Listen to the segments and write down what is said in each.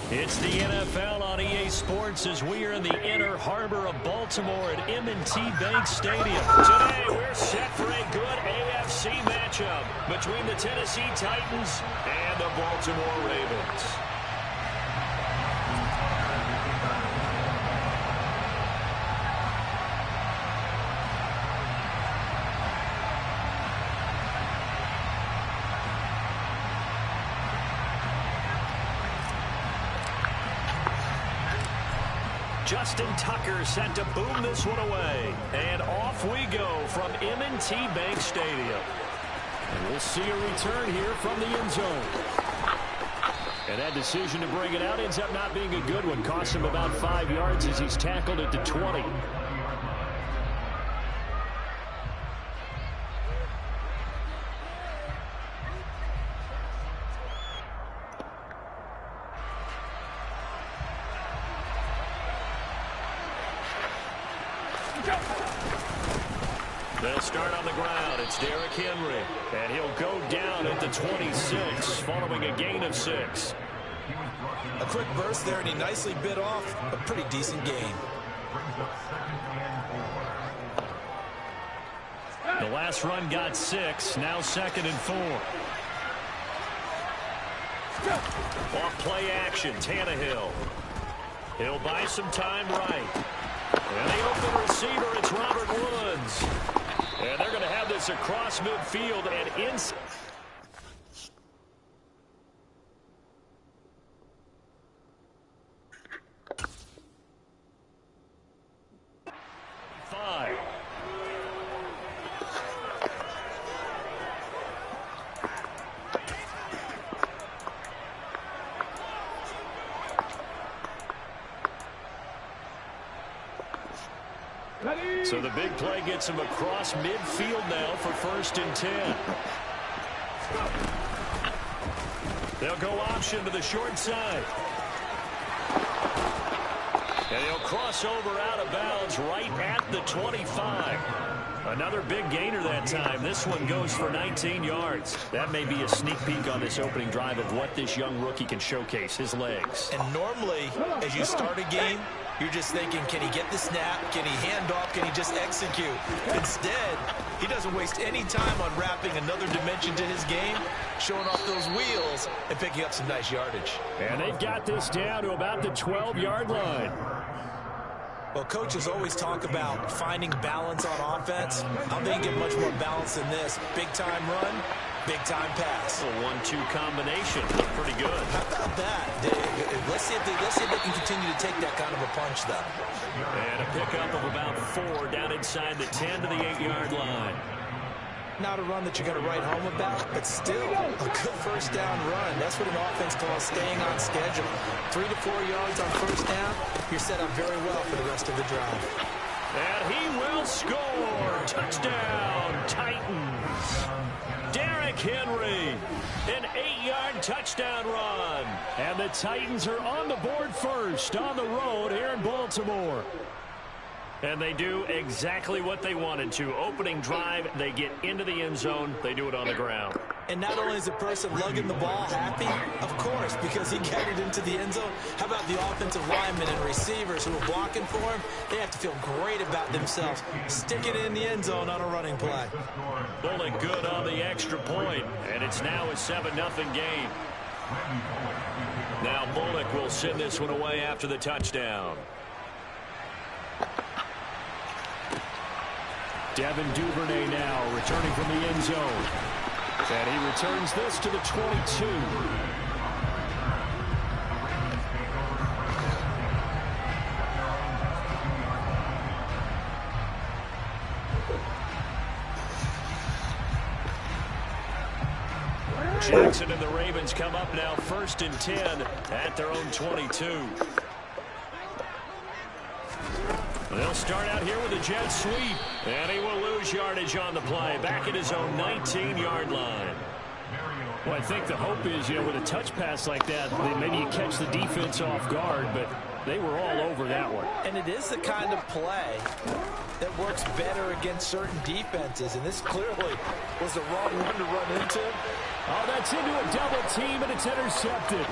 It's the NFL on EA Sports as we are in the inner harbor of Baltimore at M&T Bank Stadium. Today, we're set for a good AFC matchup between the Tennessee Titans and the Baltimore Ravens. Justin Tucker sent to boom this one away. And off we go from M&T Bank Stadium. And we'll see a return here from the end zone. And that decision to bring it out ends up not being a good one. Cost him about 5 yards as he's tackled at the 20. They'll start on the ground. It's Derrick Henry. And he'll go down at the 26 following a gain of 6. A quick burst there, and he nicely bit off a pretty decent gain. The last run got 6. Now 2nd and 4. Off play action, Tannehill. He'll buy some time right. And the open receiver, it's Robert Woods. And they're going to have this across midfield and inside. So the big play gets him across midfield now for 1st and 10. They'll go option to the short side. And he'll cross over out of bounds right at the 25. Another big gainer that time. This one goes for 19 yards. That may be a sneak peek on this opening drive of what this young rookie can showcase, his legs. And normally, as you start a game, you're just thinking, can he get the snap? Can he hand off? Can he just execute? Instead, he doesn't waste any time on wrapping another dimension to his game, showing off those wheels, and picking up some nice yardage. And they've got this down to about the 12-yard line. Well, coaches always talk about finding balance on offense. I don't think you get much more balance than this. Big-time run, big-time pass. A 1-2 combination. Look pretty good. How about that? Let's see if they can continue to take that kind of a punch, though. And a pickup of about 4 down inside the 10 to the 8-yard line. Not a run that you're going to write home about, but still a good first down run. That's what an offense calls staying on schedule. 3 to 4 yards on first down, you're set up very well for the rest of the drive. And he will score. Touchdown, Titans. Derrick Henry, an 8-yard touchdown run. And the Titans are on the board first on the road here in Baltimore. And they do exactly what they wanted to. Opening drive, they get into the end zone. They do it on the ground. And not only is the person lugging the ball happy, of course, because he got it into the end zone. How about the offensive linemen and receivers who are blocking for him? They have to feel great about themselves. Sticking it in the end zone on a running play. Bullock good on the extra point, and it's now a 7-0 game. Now Bullock will send this one away after the touchdown. Devin Duvernay now returning from the end zone. And he returns this to the 22. Jackson and the Ravens come up now 1st and 10 at their own 22. They'll start out here with a jet sweep. And he will lose yardage on the play. Back at his own 19-yard line. Well, I think the hope is, with a touch pass like that, maybe you catch the defense off guard, but they were all over that one. And it is the kind of play that works better against certain defenses. And this clearly was the wrong one to run into. Oh, that's into a double team, and it's intercepted.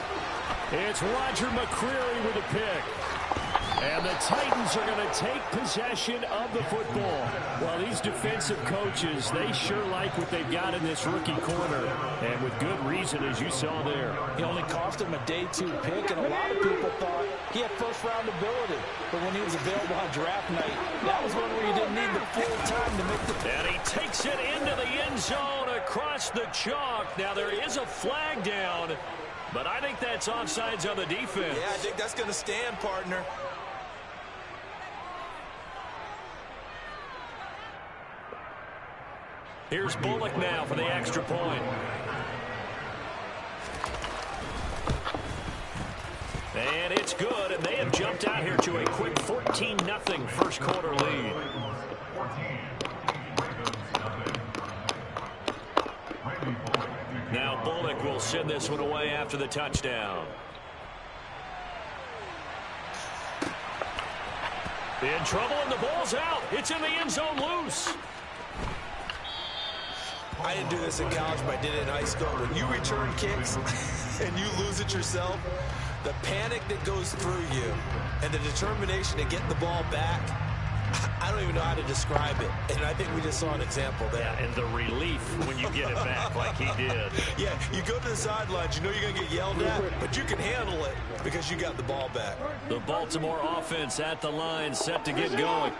It's Roger McCreary with a pick. And the Titans are going to take possession of the football. Well, these defensive coaches, they sure like what they've got in this rookie corner. And with good reason, as you saw there. He only cost him a day 2 pick, and a lot of people thought he had first-round ability. But when he was available on draft night, that was one where you didn't need the full time to make the... And he takes it into the end zone across the chalk. Now, there is a flag down, but I think that's offsides on the defense. Yeah, I think that's going to stand, partner. Here's Bullock now for the extra point. And it's good, and they have jumped out here to a quick 14-0 first quarter lead. Now Bullock will send this one away after the touchdown. In trouble, and the ball's out. It's in the end zone loose. I didn't do this in college, but I did it in high school. When you return kicks and you lose it yourself, the panic that goes through you and the determination to get the ball back, I don't even know how to describe it. And I think we just saw an example there. Yeah, and the relief when you get it back like he did. Yeah, you go to the sidelines, you know you're going to get yelled at, but you can handle it because you got the ball back. The Baltimore offense at the line, set to get going.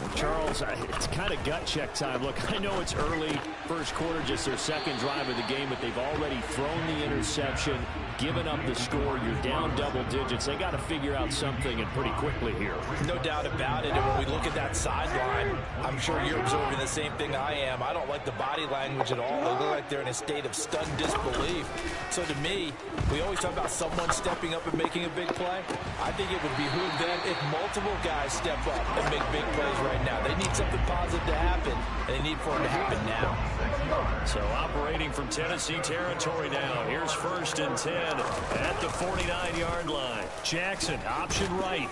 Well, Charles, it's kind of gut check time. Look, I know it's early, first quarter, just their second drive of the game, but they've already thrown the interception, given up the score. You're down double digits. They got to figure out something, and pretty quickly here. No doubt about it. And when we look at that sideline, I'm sure you're observing the same thing I am. I don't like the body language at all. They look like they're in a state of stunned disbelief. So to me, we always talk about someone stepping up and making a big play. I think it would behoove them if multiple guys step up and make big plays right now. They need something positive to happen, and they need for it to happen now. So operating from Tennessee territory now. Here's 1st and 10 at the 49-yard line. Jackson, option right.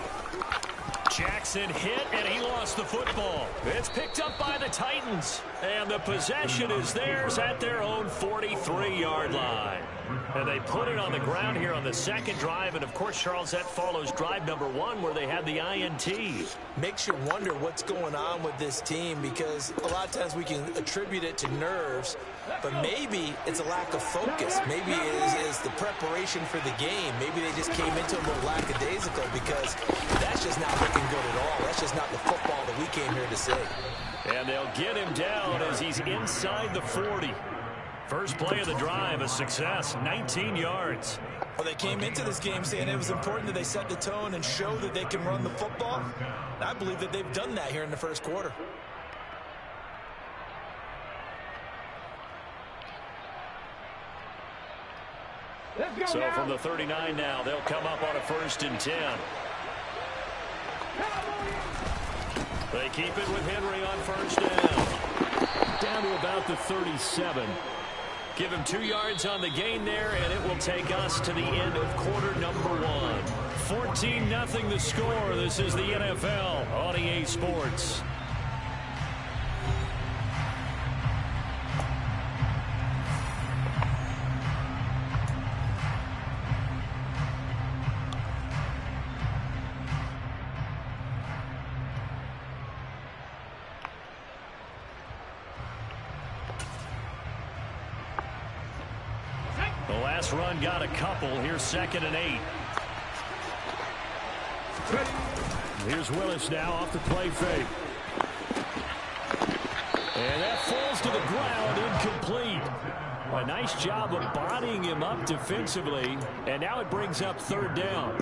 Jackson hit, and he lost the football. It's picked up by the Titans, and the possession is theirs at their own 43-yard line. And they put it on the ground here on the second drive, and of course, Charles, that follows drive number 1 where they had the INT. Makes you wonder what's going on with this team, because a lot of times we can attribute it to nerves, but maybe it's a lack of focus. Maybe it is the preparation for the game. Maybe they just came into a little lackadaisical, because that's just not looking good at all. That's just not the football that we came here to see. And they'll get him down as he's inside the 40. First play of the drive, a success, 19 yards. Well, they came into this game saying it was important that they set the tone and show that they can run the football. And I believe that they've done that here in the first quarter. So from the 39 now, they'll come up on a 1st and 10. They keep it with Henry on 1st down. Down to about the 37. Give him 2 yards on the gain there, and it will take us to the end of quarter number 1. 14-0 the score. This is the NFL on EA Sports. The last run got a couple. Here's 2nd and 8. Here's Willis now off the play fake. And that falls to the ground, incomplete. A nice job of bodying him up defensively. And now it brings up 3rd down.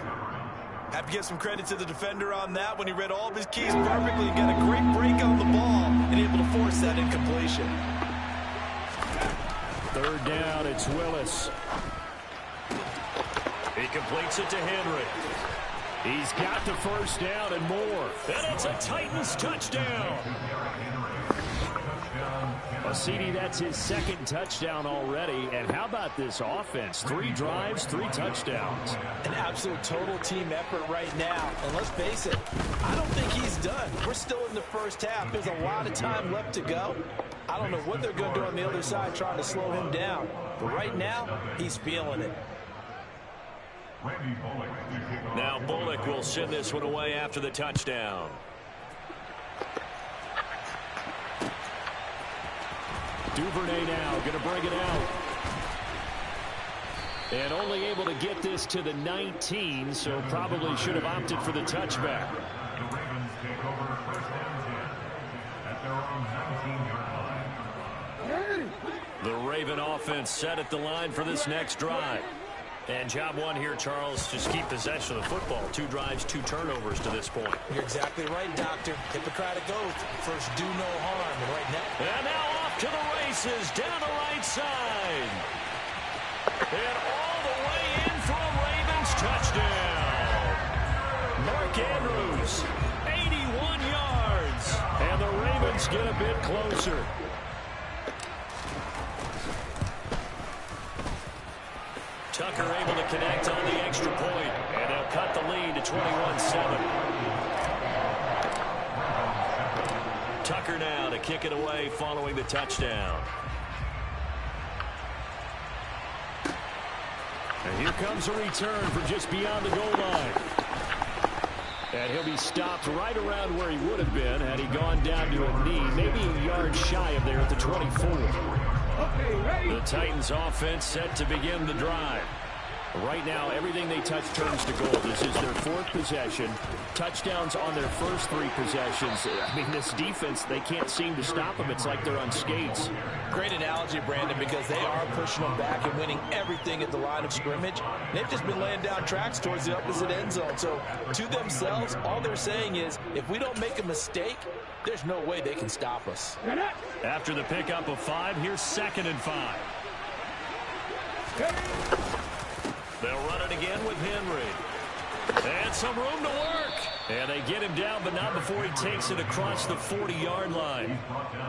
Have to give some credit to the defender on that when he read all of his keys perfectly and got a great break on the ball and able to force that incompletion. 3rd down, it's Willis. He completes it to Henry. He's got the 1st down and more. And it's a Titans touchdown. Well, CD, that's his 2nd touchdown already. And how about this offense? 3 drives, 3 touchdowns. An absolute total team effort right now. And let's face it, I don't think he's done. We're still in the first half. There's a lot of time left to go. I don't know what they're going to do on the other side trying to slow him down. But right now, he's feeling it. Now Bullock will send this one away after the touchdown. Duvernay now going to bring it out. And only able to get this to the 19, so probably should have opted for the touchback. The Raven offense set at the line for this next drive. And job one here, Charles, just keep possession of the football. 2 drives, 2 turnovers to this point. You're exactly right, Doctor. Hippocratic oath. First, do no harm. And right now. And now off to the races down the right side. And all the way in for a Ravens touchdown. Mark Andrews, 81 yards. And the Ravens get a bit closer. Tucker able to connect on the extra point, and they'll cut the lead to 21-7. Tucker now to kick it away following the touchdown. And here comes a return from just beyond the goal line. And he'll be stopped right around where he would have been had he gone down to a knee, maybe a yard shy of there at the 24. The Titans offense set to begin the drive. Right now, everything they touch turns to gold. This is their 4th possession. Touchdowns on their first 3 possessions. I mean, this defense, they can't seem to stop them. It's like they're on skates. Great analogy, Brandon, because they are pushing them back and winning everything at the line of scrimmage. They've just been laying down tracks towards the opposite end zone. So, to themselves, all they're saying is, if we don't make a mistake, there's no way they can stop us. After the pickup of 5, here's 2nd and 5. They'll run it again with Henry. And some room to work. And they get him down, but not before he takes it across the 40-yard line.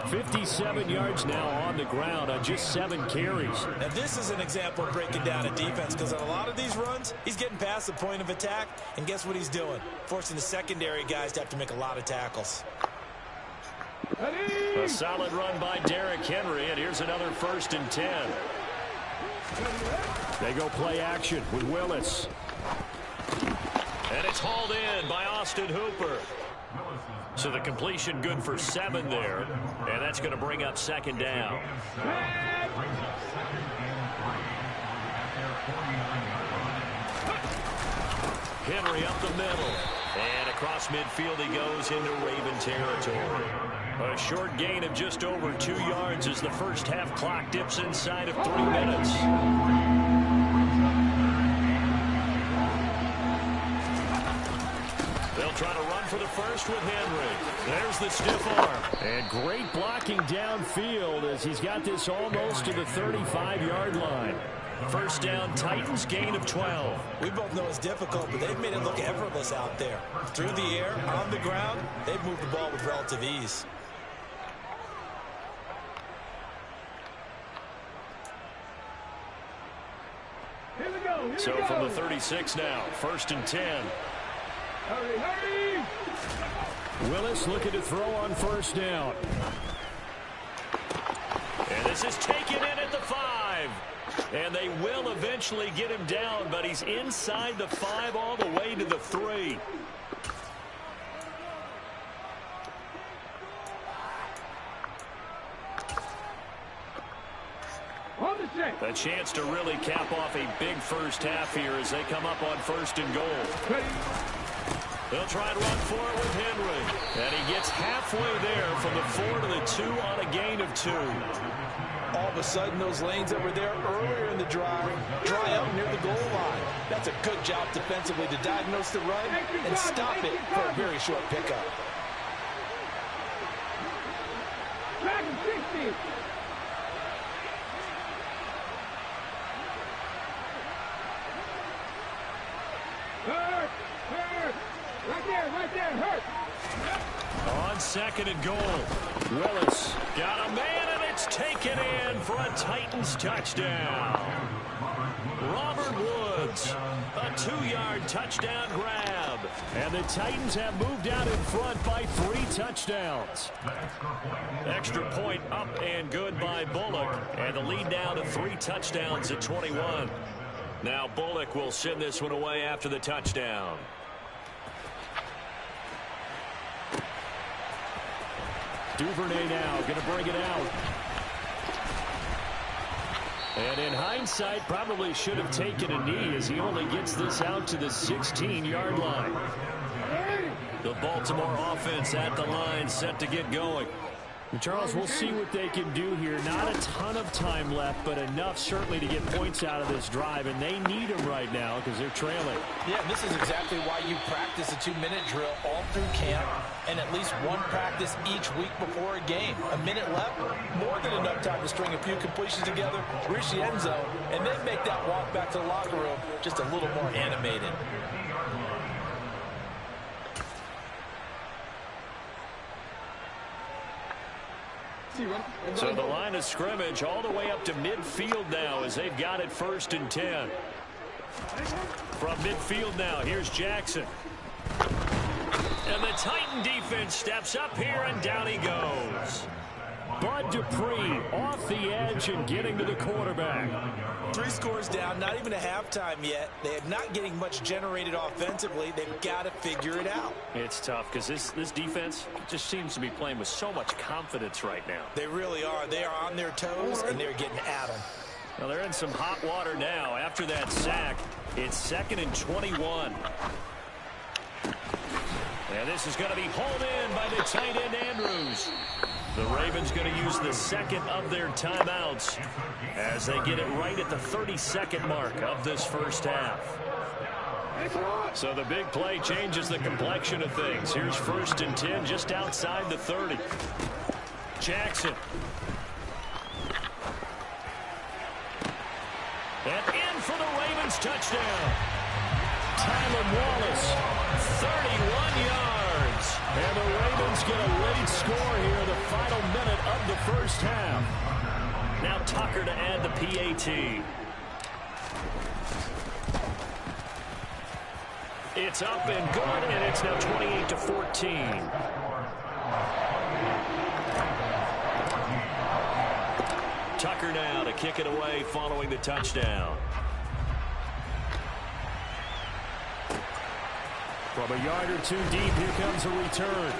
57 yards now on the ground on just 7 carries. Now, this is an example of breaking down a defense, because on a lot of these runs, he's getting past the point of attack, and guess what he's doing? Forcing the secondary guys to have to make a lot of tackles. A solid run by Derrick Henry, and here's another 1st and 10. They go play action with Willis. And it's hauled in by Austin Hooper. So the completion good for 7 there. And that's going to bring up 2nd down. Henry up the middle. And across midfield he goes into Raven territory. A short gain of just over 2 yards as the first half clock dips inside of 3 minutes. They'll try to run for the first with Henry. There's the stiff arm. And great blocking downfield as he's got this almost to the 35-yard line. First down, Titans, gain of 12. We both know it's difficult, but they've made it look effortless out there. Through the air, on the ground, they've moved the ball with relative ease. So from the 36 now, 1st and 10. Willis looking to throw on 1st down. And this is taken in at the 5. And they will eventually get him down, but he's inside the 5 all the way to the 3. A chance to really cap off a big first half here as they come up on 1st and goal. They'll try and run for it with Henry. And he gets halfway there from the 4 to the 2 on a gain of 2. All of a sudden, those lanes that were there earlier in the drive dry up near the goal line. That's a good job defensively to diagnose the run and stop it for a very short pickup. Right there, hurt. On 2nd and goal, Willis got a man, and it's taken in for a Titans touchdown. Robert Woods, a 2-yard touchdown grab. And the Titans have moved out in front by 3 touchdowns. Extra point up and good by Bullock. And the lead now to 3 touchdowns at 21. Now Bullock will send this one away after the touchdown. Duvernay now going to bring it out. And in hindsight, probably should have taken a knee as he only gets this out to the 16-yard line. The Baltimore offense at the line, set to get going. And Charles, we'll see what they can do here. Not a ton of time left, but enough certainly to get points out of this drive, and they need them right now because they're trailing. Yeah, and this is exactly why you practice a 2-minute drill all through camp and at least one practice each week before a game. A minute left, more than enough time to string a few completions together, reach the end zone, and then make that walk back to the locker room just a little more animated. So the line of scrimmage all the way up to midfield now as they've got it 1st and 10. From midfield now, here's Jackson. And the Titan defense steps up here, and down he goes. Bud Dupree off the edge and getting to the quarterback. 3 scores down, not even a halftime yet. They are not getting much generated offensively. They've got to figure it out. It's tough because this defense just seems to be playing with so much confidence right now. They really are. They are on their toes, and they're getting at them. Well, they're in some hot water now. After that sack, it's 2nd and 21. And this is going to be hauled in by the tight end, Andrews. The Ravens going to use the 2nd of their timeouts as they get it right at the 32nd mark of this first half. So the big play changes the complexion of things. Here's 1st and 10 just outside the 30. Jackson. And in for the Ravens touchdown. Tylan Wallace, 31 yards. And the Ravens get a late score here, the final minute of the first half. Now Tucker to add the PAT. It's up and good, and it's now 28-14. Tucker now to kick it away following the touchdown. From a yard or 2 deep, here comes a return.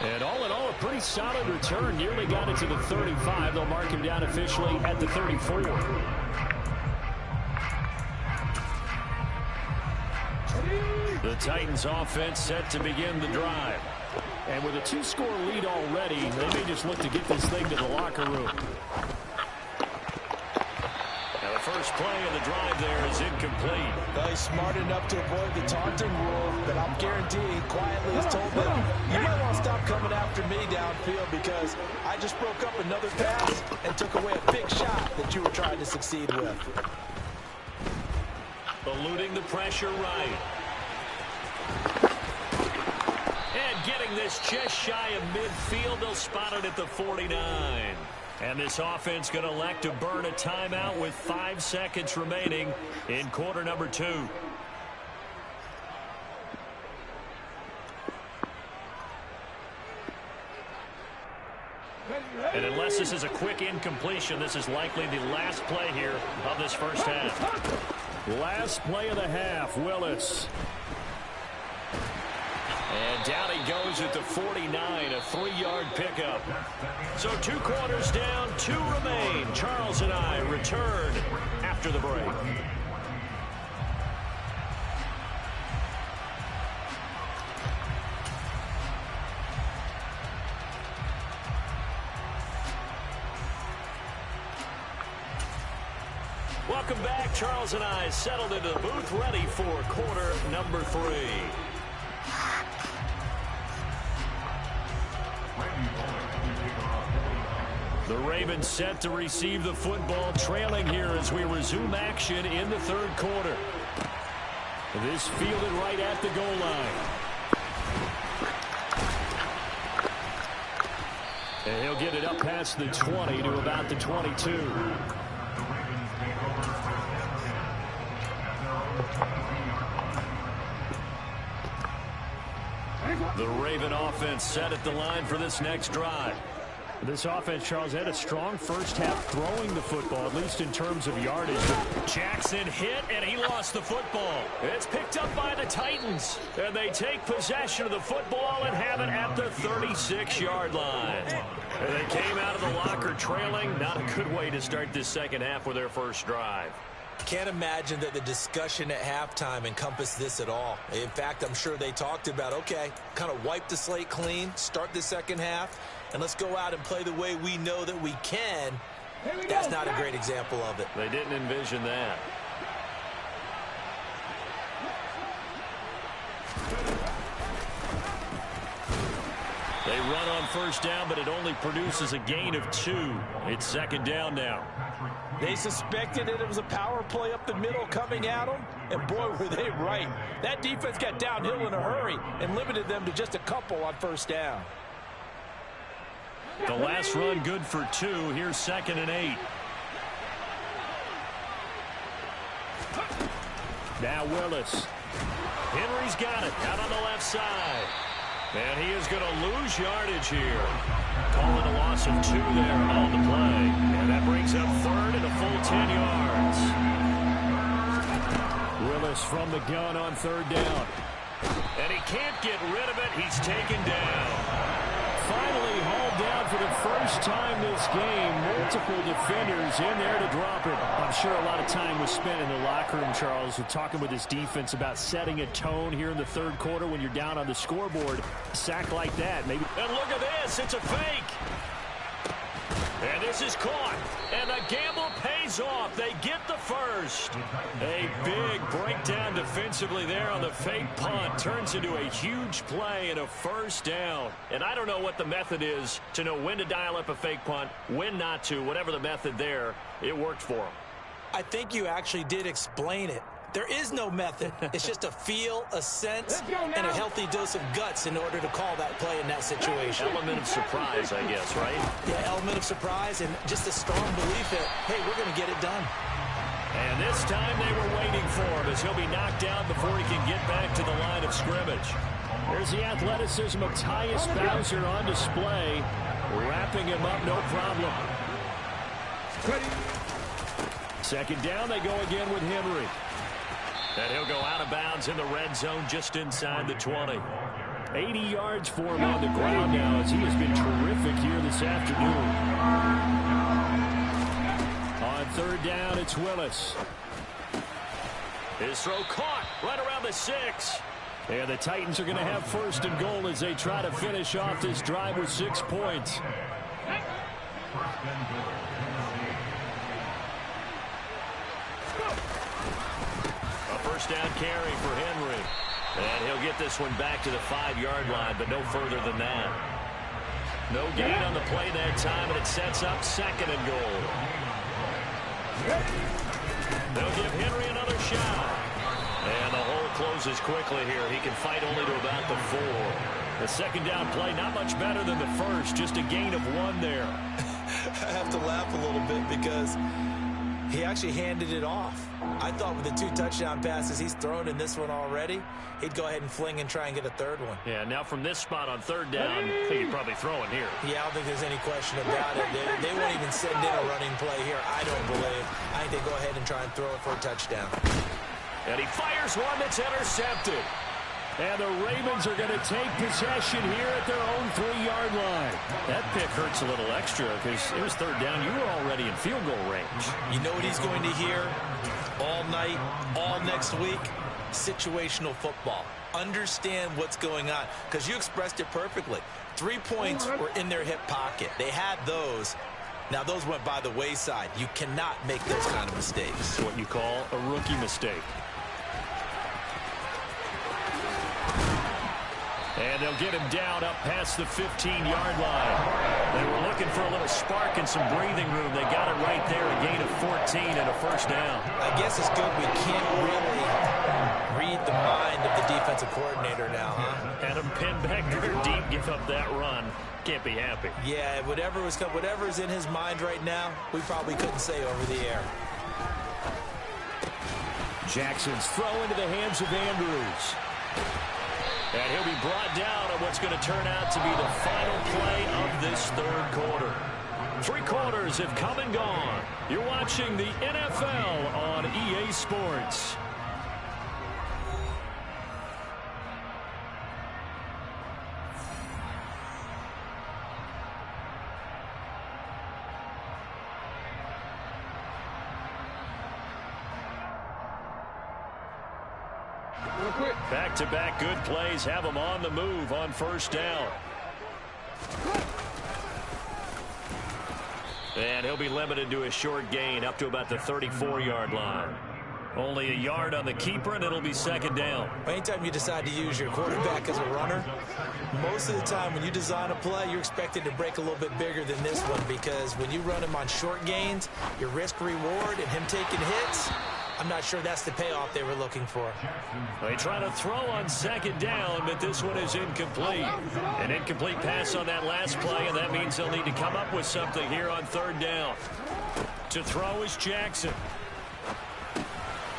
And all in all, a pretty solid return. Nearly got it to the 35. They'll mark him down officially at the 34. The Titans offense set to begin the drive. And with a 2-score lead already, they may just look to get this thing to the locker room. Now the first play of the drive there is incomplete. Well, he's smart enough to avoid the taunting rule, but I'm guaranteeing he quietly has told them, you might want to stop coming after me downfield because I just broke up another pass and took away a big shot that you were trying to succeed with. Eluding the pressure right. And getting this just shy of midfield, they'll spot it at the 49. And this offense going to elect to burn a timeout with 5 seconds remaining in quarter number 2. And unless this is a quick incompletion, this is likely the last play here of this first half. Last play of the half, Willis. And down he goes at the 49, a 3-yard pickup. So 2 quarters down, 2 remain. Charles and I return after the break. Welcome back. Charles and I settled into the booth, ready for quarter number 3. The Ravens set to receive the football, trailing here as we resume action in the 3rd quarter. This fielded right at the goal line. And he'll get it up past the 20 to about the 22. The Raven offense set at the line for this next drive. This offense, Charles, had a strong first half throwing the football, at least in terms of yardage. Jackson hit, and he lost the football. It's picked up by the Titans, and they take possession of the football and have it at the 36-yard line. And they came out of the locker trailing. Not a good way to start this second half with their first drive. Can't imagine that the discussion at halftime encompassed this at all. In fact, I'm sure they talked about, okay, kind of wipe the slate clean, start the second half, and let's go out and play the way we know that we can. That's not a great example of it. They didn't envision that. They run on first down, but it only produces a gain of 2. It's second down now. They suspected it was a power play up the middle coming at them, and boy, were they right. That defense got downhill in a hurry and limited them to just a couple on first down. The last run good for 2. Here's 2nd and 8. Now Willis. Henry's got it out on the left side. And he is going to lose yardage here. Calling a loss of 2 there on the play. And that brings up 3rd and a full 10 yards. Willis from the gun on 3rd down. And he can't get rid of it. He's taken down. Finally hauled down for the first time this game. Multiple defenders in there to drop it. I'm sure a lot of time was spent in the locker room, Charles, with talking with his defense about setting a tone here in the 3rd quarter when you're down on the scoreboard. A sack like that, maybe. And look at this. It's a fake. And this is caught. And the gamble pays off. They get the first. A big breakdown defensively there on the fake punt. Turns into a huge play and a first down. And I don't know what the method is to know when to dial up a fake punt, when not to. Whatever the method there, it worked for them. I think you actually did explain it. There is no method. It's just a feel, a sense, and a healthy dose of guts in order to call that play in that situation. Element of surprise, I guess, right? Yeah, element of surprise and just a strong belief that, hey, we're going to get it done. And this time they were waiting for him as he'll be knocked out before he can get back to the line of scrimmage. There's the athleticism of Tyus Bowser on display. Wrapping him up, no problem. Second down, they go again with Henry. And he'll go out of bounds in the red zone just inside the 20. 80 yards for him on the ground now as he has been terrific here this afternoon. On 3rd down, it's Willis. His throw caught right around the 6. And the Titans are going to have 1st and goal as they try to finish off this drive with 6 points. First down carry for Henry. And he'll get this one back to the 5-yard line, but no further than that. No gain on the play that time, and it sets up 2nd and goal. They'll give Henry another shot. And the hole closes quickly here. He can fight only to about the 4. The 2nd down play, not much better than the first, just a gain of 1 there. I have to laugh a little bit because he actually handed it off. I thought with the 2 touchdown passes he's thrown in this one already, he'd go ahead and fling and try and get a 3rd one. Yeah, now from this spot on 3rd down, I think he'd probably throw it here. Yeah, I don't think there's any question about it. They won't even send in a running play here, I don't believe. I think they go ahead and try and throw it for a touchdown. And he fires one that's intercepted. And the Ravens are going to take possession here at their own 3-yard line. That pick hurts a little extra because it was 3rd down. You were already in field goal range. You know what he's going to hear all night, all next week? Situational football. Understand what's going on because you expressed it perfectly. 3 points were in their hip pocket. They had those. Now, those went by the wayside. You cannot make those kind of mistakes. What you call a rookie mistake. And they'll get him down up past the 15-yard line. They were looking for a little spark and some breathing room. They got it right there, a gain of 14 and a first down. I guess it's good we can't really read the mind of the defensive coordinator now, huh? Had him pinned back there deep, give up that run. Can't be happy. Yeah, whatever's in his mind right now, we probably couldn't say over the air. Jackson's throw into the hands of Andrews. And he'll be brought down of what's going to turn out to be the final play of this third quarter. 3 quarters have come and gone. You're watching the NFL on EA Sports. Back-to-back good plays have them on the move on first down. And he'll be limited to a short gain up to about the 34-yard line. Only a yard on the keeper, and it'll be second down. Anytime you decide to use your quarterback as a runner, most of the time when you design a play, you're expected to break a little bit bigger than this one, because when you run him on short gains, your risk-reward and him taking hits, I'm not sure that's the payoff they were looking for. They try to throw on second down, but this one is incomplete. An incomplete pass on that last play, and that means they'll need to come up with something here on third down. To throw is Jackson.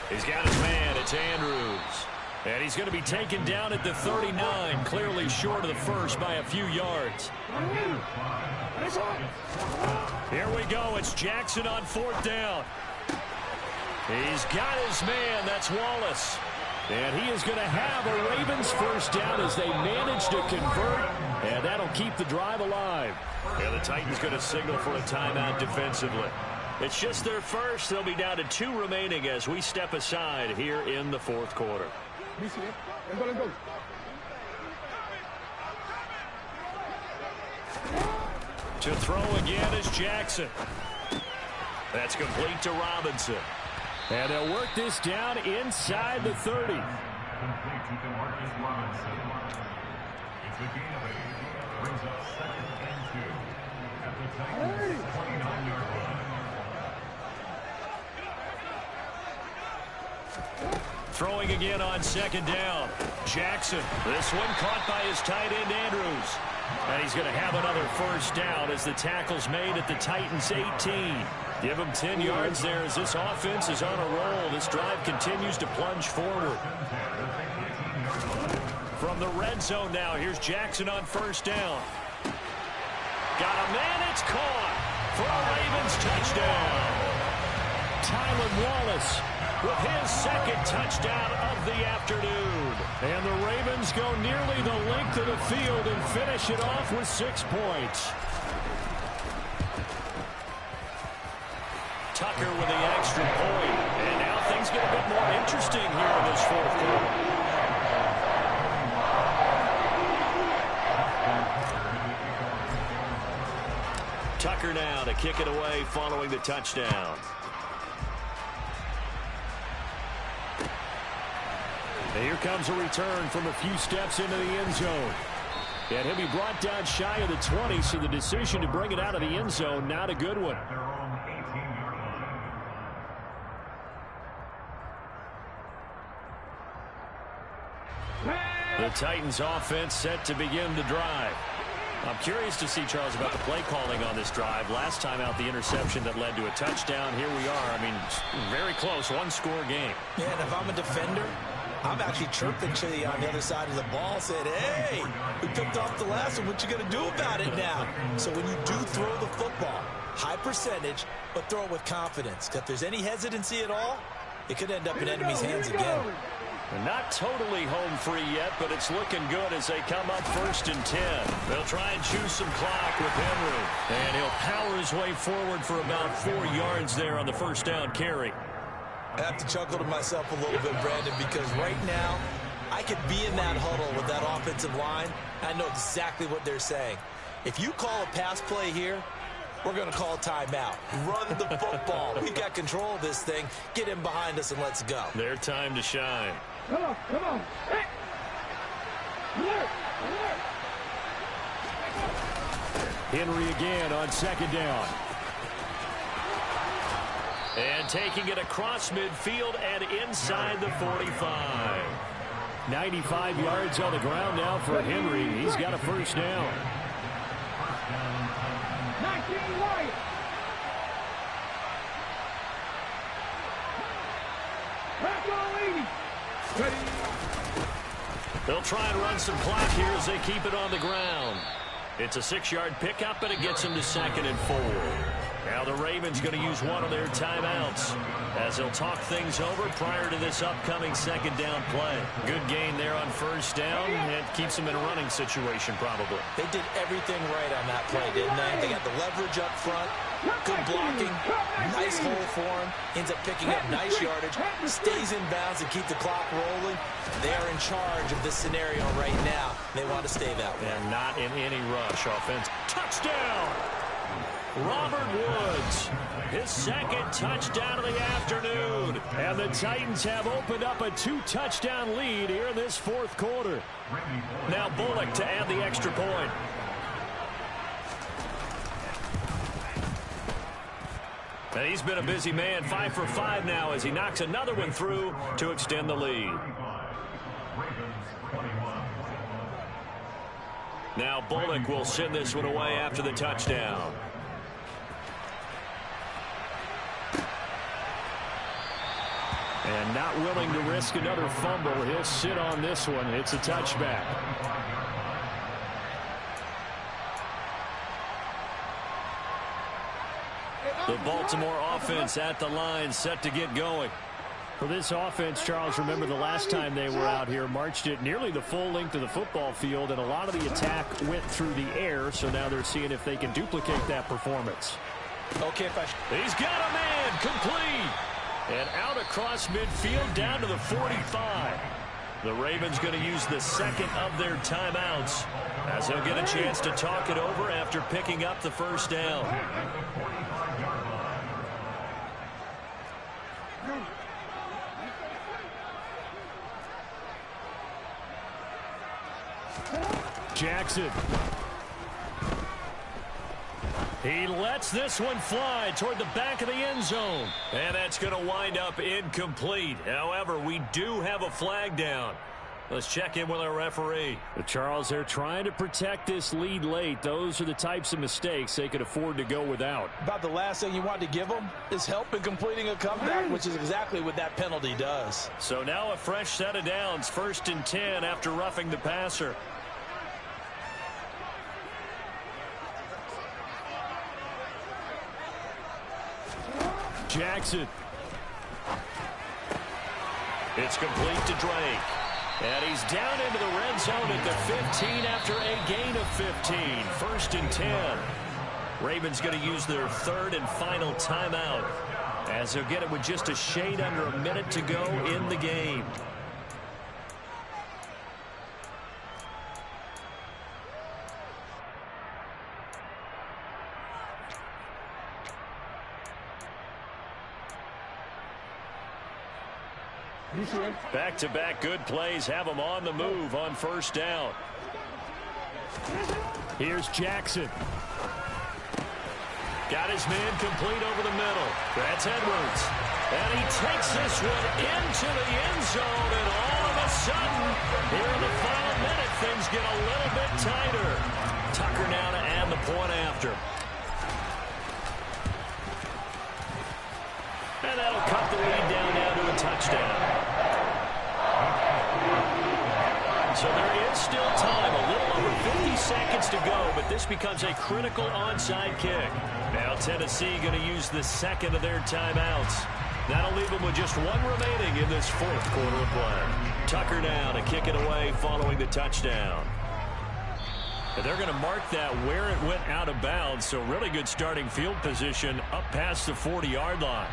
He's got his man. It's Andrews. And he's going to be taken down at the 39, clearly short of the first by a few yards. Here we go. It's Jackson on fourth down. He's got his man. That's Wallace. And he is going to have a Ravens first down as they manage to convert. And that'll keep the drive alive. And the Titans going to signal for a timeout defensively. It's just their first. They'll be down to 2 remaining as we step aside here in the fourth quarter. To throw again is Jackson. That's complete to Robinson. And they'll work this down inside the 30. Throwing again on second down. Jackson. This one caught by his tight end, Andrews. And he's going to have another first down as the tackle's made at the Titans' 18. Give him 10 yards there as this offense is on a roll. This drive continues to plunge forward. From the red zone now, here's Jackson on first down. Got a man, it's caught for a Ravens touchdown. Tylan Wallace with his second touchdown of the afternoon. And the Ravens go nearly the length of the field and finish it off with 6 points. Tucker with the extra point. And now things get a bit more interesting here in this fourth quarter. Tucker now to kick it away following the touchdown. And here comes a return from a few steps into the end zone. And he'll be brought down shy of the 20, so the decision to bring it out of the end zone, not a good one. The Titans offense set to begin the drive. I'm curious to see, Charles, about the play calling on this drive. Last time out, the interception that led to a touchdown. Here we are. I mean, very close, one-score game. Yeah, and if I'm a defender, I'm actually chirping to you on the other side of the ball, saying, hey, we picked off the last one. What you going to do about it now? So when you do throw the football, high percentage, but throw it with confidence. If there's any hesitancy at all, it could end up in enemy's hands again. Not totally home free yet, but it's looking good as they come up 1st and 10. They'll try and choose some clock with Henry. And he'll power his way forward for about 4 yards there on the first down carry. I have to chuckle to myself a little bit, Brandon, because right now I could be in that huddle with that offensive line. I know exactly what they're saying. If you call a pass play here, we're going to call a timeout. Run the football. We got control of this thing. Get him behind us and let's go. Their time to shine. Come on, come on. Hey. Alert, alert. Henry again on second down. And taking it across midfield and inside the 45. 95 yards on the ground now for Henry. He's got a first down. 19 right. Back on 80. Ready. They'll try and run some clock here as they keep it on the ground. It's a 6-yard pickup, and it gets them to 2nd and 4. Now the Ravens going to use one of their timeouts as they'll talk things over prior to this upcoming 2nd down play. Good gain there on 1st down. It keeps them in a running situation probably. They did everything right on that play, didn't they? They got the leverage up front, good blocking, nice hole for him, ends up picking up nice yardage, stays in bounds and keep the clock rolling. They are in charge of this scenario right now. They want to stay that way. And not in any rush. Offense. Touchdown! Robert Woods, his 2nd touchdown of the afternoon. And the Titans have opened up a 2-touchdown lead here in this 4th quarter. Now Bullock to add the extra point. And he's been a busy man, 5 for 5 now as he knocks another one through to extend the lead. Now Bullock will send this one away after the touchdown. And not willing to risk another fumble. He'll sit on this one. It's a touchback. The Baltimore offense at the line, set to get going. For this offense, Charles, remember the last time they were out here, marched it nearly the full length of the football field, and a lot of the attack went through the air, so now they're seeing if they can duplicate that performance. Okay, he's got a man, complete. And out across midfield down to the 45. The Ravens going to use the 2nd of their timeouts as they'll get a chance to talk it over after picking up the 1st down. Jackson. He lets this one fly toward the back of the end zone. And that's going to wind up incomplete. However, we do have a flag down. Let's check in with our referee. Charles, they're trying to protect this lead late. Those are the types of mistakes they could afford to go without. About the last thing you want to give them is help in completing a comeback, which is exactly what that penalty does. So now a fresh set of downs. 1st and 10 after roughing the passer. Jackson. It's complete to Drake. And he's down into the red zone at the 15 after a gain of 15. 1st and 10. Ravens going to use their 3rd and final timeout as they'll get it with just a shade under a minute to go in the game. Back-to-back good plays have them on the move on 1st down. Here's Jackson. Got his man complete over the middle. That's Edwards. And he takes this one into the end zone, and all of a sudden, here in the final minute, things get a little bit tighter. Tucker now to add the point after. And that'll cut the lead down now to a touchdown. So there is still time, a little over 50 seconds to go, but this becomes a critical onside kick. Now Tennessee going to use the 2nd of their timeouts. That'll leave them with just one remaining in this 4th quarter of play. Tucker now to kick it away following the touchdown. And they're going to mark that where it went out of bounds, so really good starting field position up past the 40-yard line.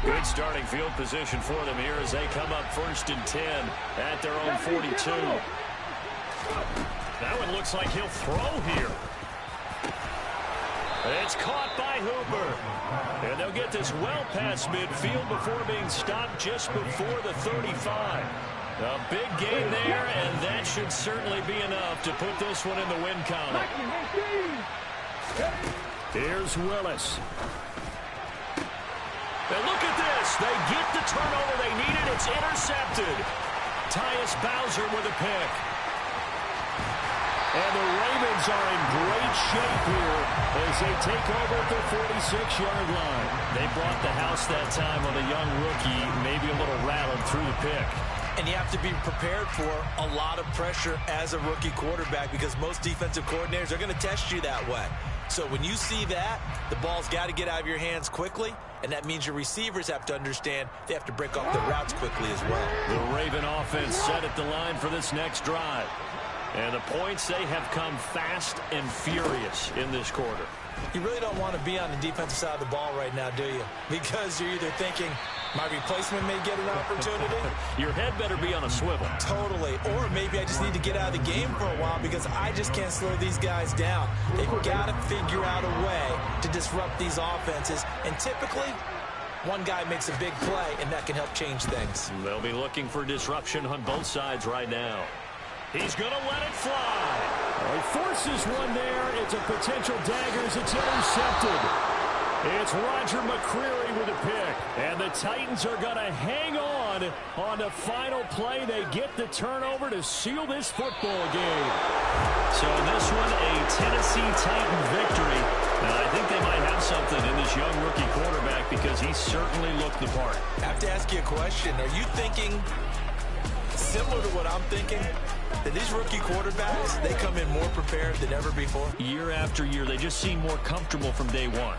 Good starting field position for them here as they come up 1st and 10 at their own 42. That one looks like he'll throw here. It's caught by Hooper. And they'll get this well past midfield before being stopped just before the 35. A big gain there, and that should certainly be enough to put this one in the win column. Here's Willis. And look at this. They get the turnover they needed. It's intercepted. Tyus Bowser with a pick. And the Ravens are in great shape here as they take over at their 46-yard line. They brought the house that time on a young rookie, maybe a little rattled through the pick. And you have to be prepared for a lot of pressure as a rookie quarterback because most defensive coordinators are going to test you that way. So when you see that, the ball's got to get out of your hands quickly, and that means your receivers have to understand they have to break off the routes quickly as well. The Raven offense set at the line for this next drive. And the points, they have come fast and furious in this quarter. You really don't want to be on the defensive side of the ball right now, do you? Because you're either thinking, my replacement may get an opportunity. Your head better be on a swivel. Totally. Or maybe I just need to get out of the game for a while because I just can't slow these guys down. They've got to figure out a way to disrupt these offenses. And typically, one guy makes a big play, and that can help change things. They'll be looking for disruption on both sides right now. He's going to let it fly. Well, he forces one there. It's a potential dagger as it's intercepted. It's Roger McCreary with a pick. And the Titans are going to hang on the final play. They get the turnover to seal this football game. So this one, a Tennessee Titan victory. And I think they might have something in this young rookie quarterback because he certainly looked the part. I have to ask you a question. Are you thinking similar to what I'm thinking? That these rookie quarterbacks, they come in more prepared than ever before? Year after year, they just seem more comfortable from day one.